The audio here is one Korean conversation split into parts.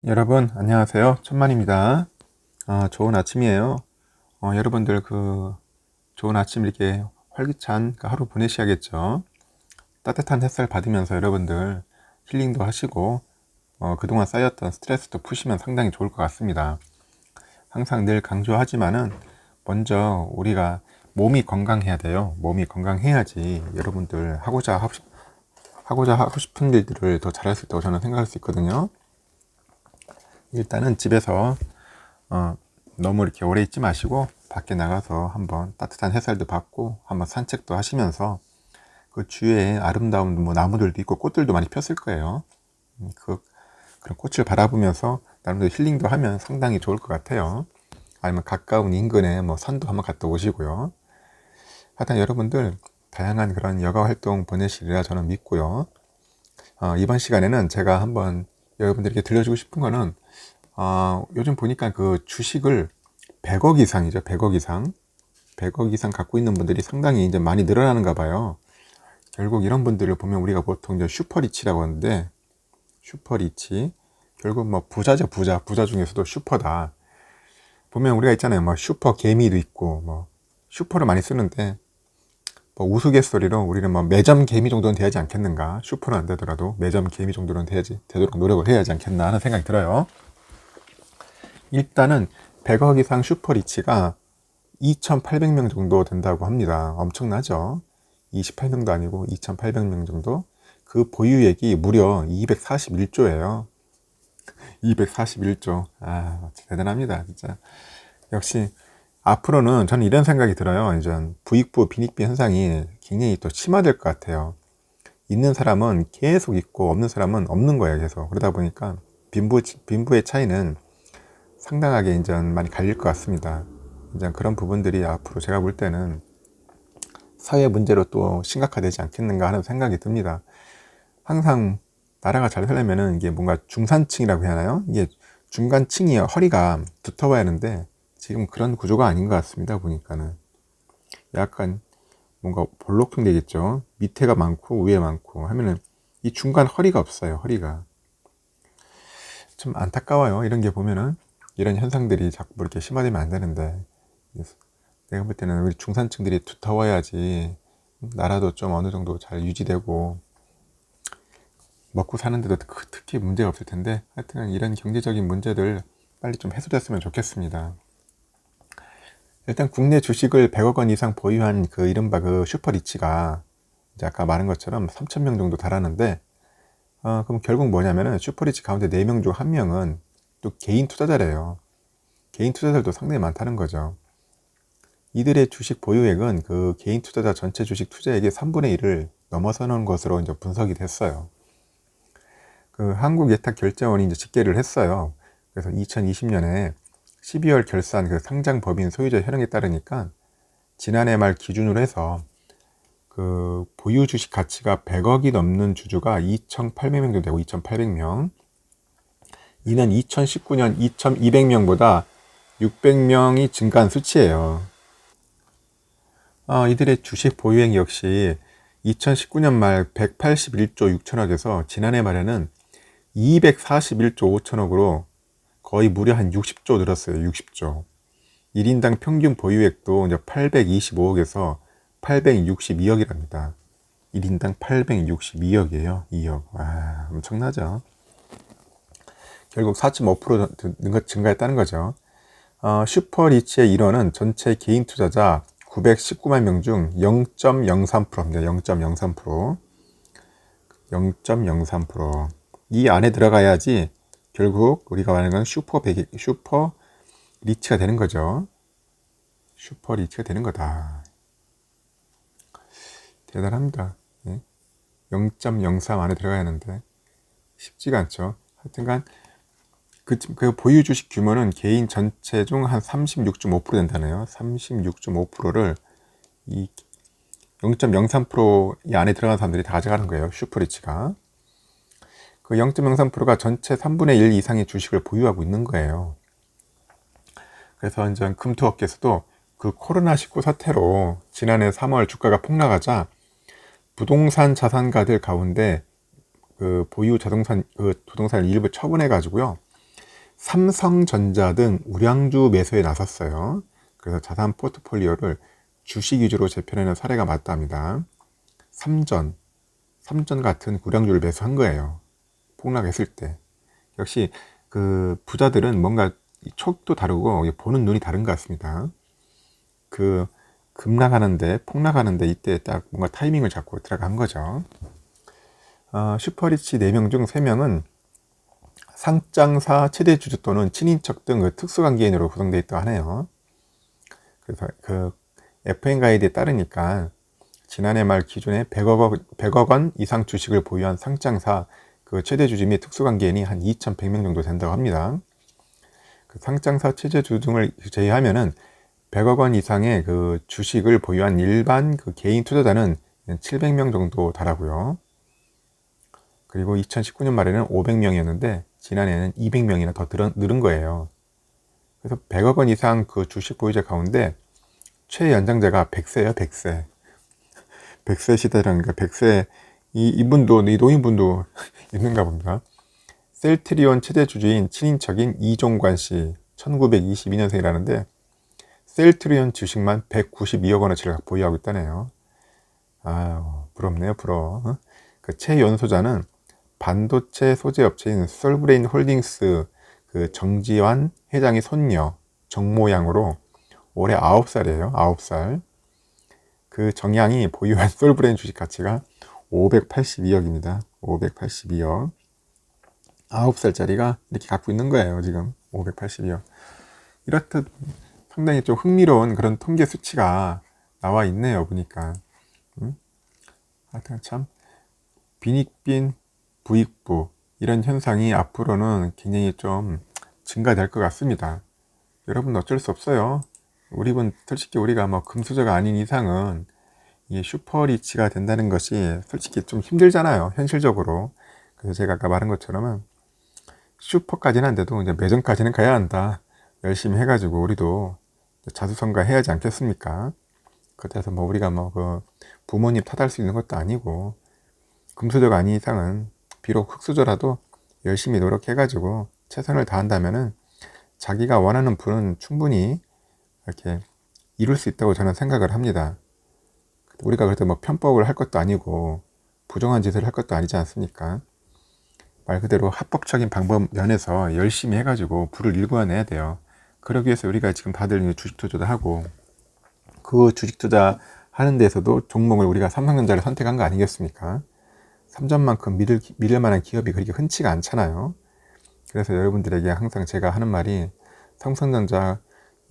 여러분 안녕하세요, 천만입니다. 좋은 아침이에요. 여러분들 좋은 아침 이렇게 활기찬 하루 보내셔야겠죠. 따뜻한 햇살 받으면서 여러분들 힐링도 하시고 그동안 쌓였던 스트레스도 푸시면 상당히 좋을 것 같습니다. 항상 늘 강조하지만은 먼저 우리가 몸이 건강해야 돼요. 몸이 건강해야지 여러분들 하고 싶은 일들을 더 잘할 수 있다고 저는 생각할 수 있거든요. 일단은 집에서 너무 이렇게 오래 있지 마시고 밖에 나가서 한번 따뜻한 햇살도 받고 한번 산책도 하시면서 그 주위에 아름다운 나무들도 있고 꽃들도 많이 폈을 거예요. 그런 꽃을 바라보면서 나름대로 힐링도 하면 상당히 좋을 것 같아요. 아니면 가까운 인근에 산도 한번 갔다 오시고요. 하여튼 여러분들 다양한 그런 여가 활동 보내시리라 저는 믿고요. 이번 시간에는 제가 한번 여러분들에게 들려주고 싶은 거는 요즘 보니까 그 주식을 100억 이상이죠. 100억 이상. 100억 이상 갖고 있는 분들이 상당히 이제 많이 늘어나는가 봐요. 결국 이런 분들을 보면 우리가 보통 이제 슈퍼리치라고 하는데, 슈퍼리치. 결국 부자죠, 부자. 부자 중에서도 슈퍼다. 보면 우리가 있잖아요. 슈퍼 개미도 있고, 슈퍼를 많이 쓰는데, 우스갯소리로 우리는 매점 개미 정도는 돼야지 않겠는가. 슈퍼는 안 되더라도 매점 개미 정도는 되도록 노력을 해야지 않겠나 하는 생각이 들어요. 일단은 100억 이상 슈퍼리치가 2,800명 정도 된다고 합니다. 엄청나죠? 28명도 아니고 2,800명 정도. 그 보유액이 무려 241조예요. 241조. 대단합니다, 진짜. 역시 앞으로는 저는 이런 생각이 들어요. 이제 부익부 빈익빈 현상이 굉장히 또 심화될 것 같아요. 있는 사람은 계속 있고 없는 사람은 없는 거예요, 계속. 그러다 보니까 빈부의 차이는 상당하게 이제 많이 갈릴 것 같습니다. 이제 그런 부분들이 앞으로 제가 볼 때는 사회 문제로 또 심각화되지 않겠는가 하는 생각이 듭니다. 항상 나라가 잘 살려면은 이게 뭔가 중산층이라고 해야 하나요? 이게 중간층이 허리가 두터워야 하는데 지금 그런 구조가 아닌 것 같습니다. 보니까는 약간 뭔가 볼록형 되겠죠. 밑에가 많고 위에 많고 하면은 이 중간 허리가 없어요. 허리가 좀 안타까워요. 이런 게 보면은 이런 현상들이 자꾸 이렇게 심화되면 안 되는데, 내가 볼 때는 우리 중산층들이 두터워야지 나라도 좀 어느 정도 잘 유지되고 먹고 사는데도 특히 문제가 없을 텐데, 하여튼 이런 경제적인 문제들 빨리 좀 해소됐으면 좋겠습니다. 일단 국내 주식을 100억 원 이상 보유한 그 이른바 그 슈퍼리치가 이제 아까 말한 것처럼 3,000명 정도 달하는데, 그럼 결국 뭐냐면은 슈퍼리치 가운데 4명 중 1명은 또 개인 투자자래요. 개인 투자자들도 상당히 많다는 거죠. 이들의 주식 보유액은 그 개인 투자자 전체 주식 투자액의 3분의 1을 넘어서는 것으로 이제 분석이 됐어요. 그 한국예탁결제원이 이제 집계를 했어요. 그래서 2020년에 12월 결산 그 상장 법인 소유자 현황에 따르니까 지난해 말 기준으로 해서 그 보유 주식 가치가 100억이 넘는 주주가 2,800명 정도 되고, 2,800명. 이는 2019년 2,200명보다 600명이 증가한 수치예요. 이들의 주식 보유액 역시 2019년 말 181조 6천억에서 지난해 말에는 241조 5천억으로 거의 무려 한 60조 늘었어요. 60조. 1인당 평균 보유액도 이제 825억에서 862억이랍니다. 1인당 862억이에요. 2억. 와, 엄청나죠? 결국 4.5% 증가했다는 거죠. 슈퍼리치의 일원은 전체 개인 투자자 919만 명 중 0.03%입니다. 0.03%. 0.03%. 이 안에 들어가야지 결국 우리가 말하는 건 슈퍼 리치가 되는 거죠. 슈퍼 리치가 되는 거다. 대단합니다. 0.03 안에 들어가야 하는데 쉽지가 않죠. 하여튼간 그 보유 주식 규모는 개인 전체 중 한 36.5% 된다네요. 36.5%를 이 0.03%이 안에 들어간 사람들이 다 가져가는 거예요. 슈퍼리치가. 그 0.03%가 전체 3분의 1 이상의 주식을 보유하고 있는 거예요. 그래서 이제 금투업계에서도 그 코로나19 사태로 지난해 3월 주가가 폭락하자 부동산 자산가들 가운데 그 보유 부동산을 일부 처분해 가지고요, 삼성전자 등 우량주 매수에 나섰어요. 그래서 자산 포트폴리오를 주식 위주로 재편하는 사례가 맞답니다. 삼전 같은 우량주를 매수한 거예요. 폭락했을 때. 역시 그 부자들은 뭔가 촉도 다르고 보는 눈이 다른 것 같습니다. 그 급락하는데 폭락하는데 이때 딱 뭔가 타이밍을 잡고 들어간 거죠. 슈퍼리치 4명 중 3명은 상장사 최대 주주 또는 친인척 등 그 특수관계인으로 구성되어 있다고 하네요. 그래서 그 FN 가이드에 따르니까 지난해 말 기준에 100억 원 이상 주식을 보유한 상장사 그 최대 주주 및 특수관계인이 한 2,100명 정도 된다고 합니다. 그 상장사 최대 주주 등을 제외하면은 100억 원 이상의 그 주식을 보유한 일반 그 개인 투자자는 700명 정도 달하고요. 그리고 2019년 말에는 500명이었는데 지난해에는 200명이나 더 늘은 거예요. 그래서 100억 원 이상 그 주식 보유자 가운데 최연장자가 100세예요, 100세. 100세 시대라니까 100세 이분도 이 노인분도 있는가 봅니다. 셀트리온 최대 주주인 친인척인 이종관 씨 1922년생이라는데 셀트리온 주식만 192억 원어치를 보유하고 있다네요. 아유, 부럽네요, 부러워. 그 최연소자는 반도체 소재 업체인 솔브레인 홀딩스 그 정지환 회장의 손녀 정모양으로 올해 9살이에요. 9살. 그 정양이 보유한 솔브레인 주식 가치가 582억입니다. 582억. 9살짜리가 이렇게 갖고 있는 거예요. 지금 582억. 이렇듯 상당히 좀 흥미로운 그런 통계 수치가 나와 있네요. 보니까. 하여튼 참 빈익빈 부익부 이런 현상이 앞으로는 굉장히 좀 증가될 것 같습니다. 여러분 어쩔 수 없어요. 솔직히 우리가 뭐 금수저가 아닌 이상은 이게 슈퍼리치가 된다는 것이 솔직히 좀 힘들잖아요. 현실적으로. 그래서 제가 아까 말한 것처럼은 슈퍼까지는 안 돼도 이제 매점까지는 가야 한다. 열심히 해가지고 우리도 자수성가 해야지 않겠습니까? 그래서 뭐 우리가 뭐 그 부모님 탓할 수 있는 것도 아니고 금수저가 아닌 이상은 비록 흙수저라도 열심히 노력해가지고 최선을 다한다면은 자기가 원하는 부는 충분히 이렇게 이룰 수 있다고 저는 생각을 합니다. 우리가 그래도 뭐 편법을 할 것도 아니고 부정한 짓을 할 것도 아니지 않습니까? 말 그대로 합법적인 방법 면에서 열심히 해가지고 부를 일궈내야 돼요. 그러기 위해서 우리가 지금 다들 주식 투자도 하고 그 주식 투자 하는 데서도 종목을 우리가 삼성전자를 선택한 거 아니겠습니까? 삼전만큼 믿을 만한 기업이 그렇게 흔치가 않잖아요. 그래서 여러분들에게 항상 제가 하는 말이 삼성전자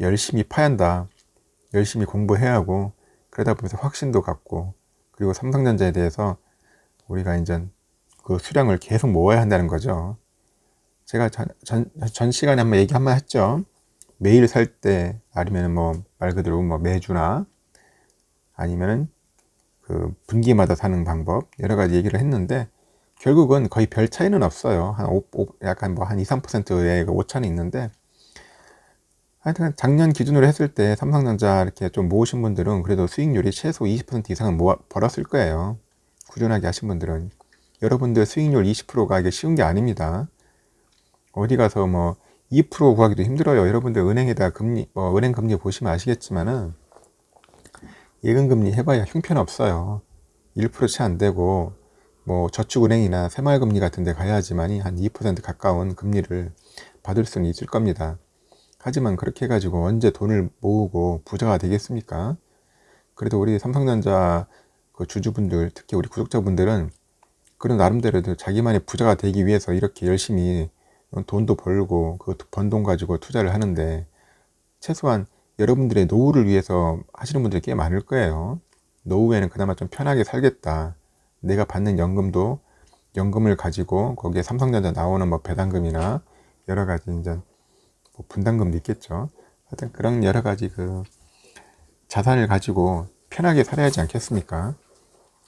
열심히 파야 한다. 열심히 공부해야 하고 그러다 보면서 확신도 갖고 그리고 삼성전자에 대해서 우리가 이제 그 수량을 계속 모아야 한다는 거죠. 제가 전 시간에 한번 얘기 한번 했죠. 매일 살 때 아니면 뭐 말 그대로 뭐 매주나 아니면은 그 분기마다 사는 방법 여러 가지 얘기를 했는데 결국은 거의 별 차이는 없어요. 약간 뭐 한 2, 3%의 오차는 있는데 하여튼 작년 기준으로 했을 때 삼성전자 이렇게 좀 모으신 분들은 그래도 수익률이 최소 20% 이상은 벌었을 거예요. 꾸준하게 하신 분들은. 여러분들 수익률 20%가 이게 쉬운 게 아닙니다. 어디 가서 뭐 2% 구하기도 힘들어요. 여러분들 은행에다 은행 금리 보시면 아시겠지만은 예금금리 해봐야 형편없어요. 1% 채 안 되고 뭐 저축은행이나 새마을금리 같은 데 가야지만이 한 2% 가까운 금리를 받을 수는 있을 겁니다. 하지만 그렇게 해가지고 언제 돈을 모으고 부자가 되겠습니까? 그래도 우리 삼성전자 그 주주분들, 특히 우리 구독자분들은 그런 나름대로 자기만의 부자가 되기 위해서 이렇게 열심히 돈도 벌고 그 번 돈 가지고 투자를 하는데 최소한 여러분들의 노후를 위해서 하시는 분들이 꽤 많을 거예요. 노후에는 그나마 좀 편하게 살겠다. 내가 받는 연금을 가지고 거기에 삼성전자 나오는 뭐 배당금이나 여러 가지 이제 뭐 분담금도 있겠죠. 하여튼 그런 여러 가지 그 자산을 가지고 편하게 살아야 하지 않겠습니까?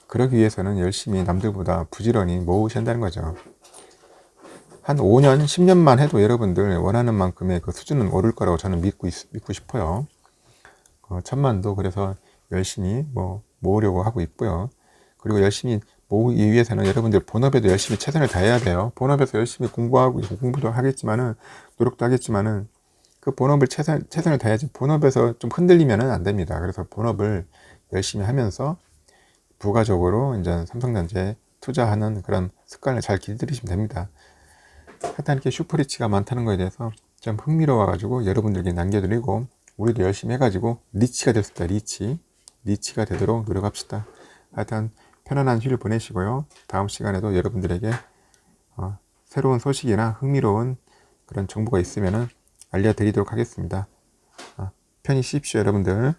그러기 위해서는 열심히 남들보다 부지런히 모으셔야 한다는 거죠. 한 5년, 10년만 해도 여러분들 원하는 만큼의 그 수준은 오를 거라고 저는 믿고 싶어요. 천만도 그래서 열심히 뭐 모으려고 하고 있고요. 그리고 열심히 모으기 위해서는 여러분들 본업에도 열심히 최선을 다해야 돼요. 본업에서 열심히 공부하고 공부도 하겠지만은 노력도 하겠지만은 그 본업을 최선을 다해야지 본업에서 좀 흔들리면은 안 됩니다. 그래서 본업을 열심히 하면서 부가적으로 이제 삼성전자에 투자하는 그런 습관을 잘 길들이시면 됩니다. 하여튼 이렇게 슈퍼리치가 많다는 거에 대해서 좀 흥미로워가지고 여러분들에게 남겨드리고 우리도 열심히 해가지고 리치가 될 수 있다. 리치가 되도록 노력합시다. 하여튼 편안한 휴일 보내시고요. 다음 시간에도 여러분들에게 새로운 소식이나 흥미로운 그런 정보가 있으면 알려드리도록 하겠습니다. 편히 쉬십시오, 여러분들.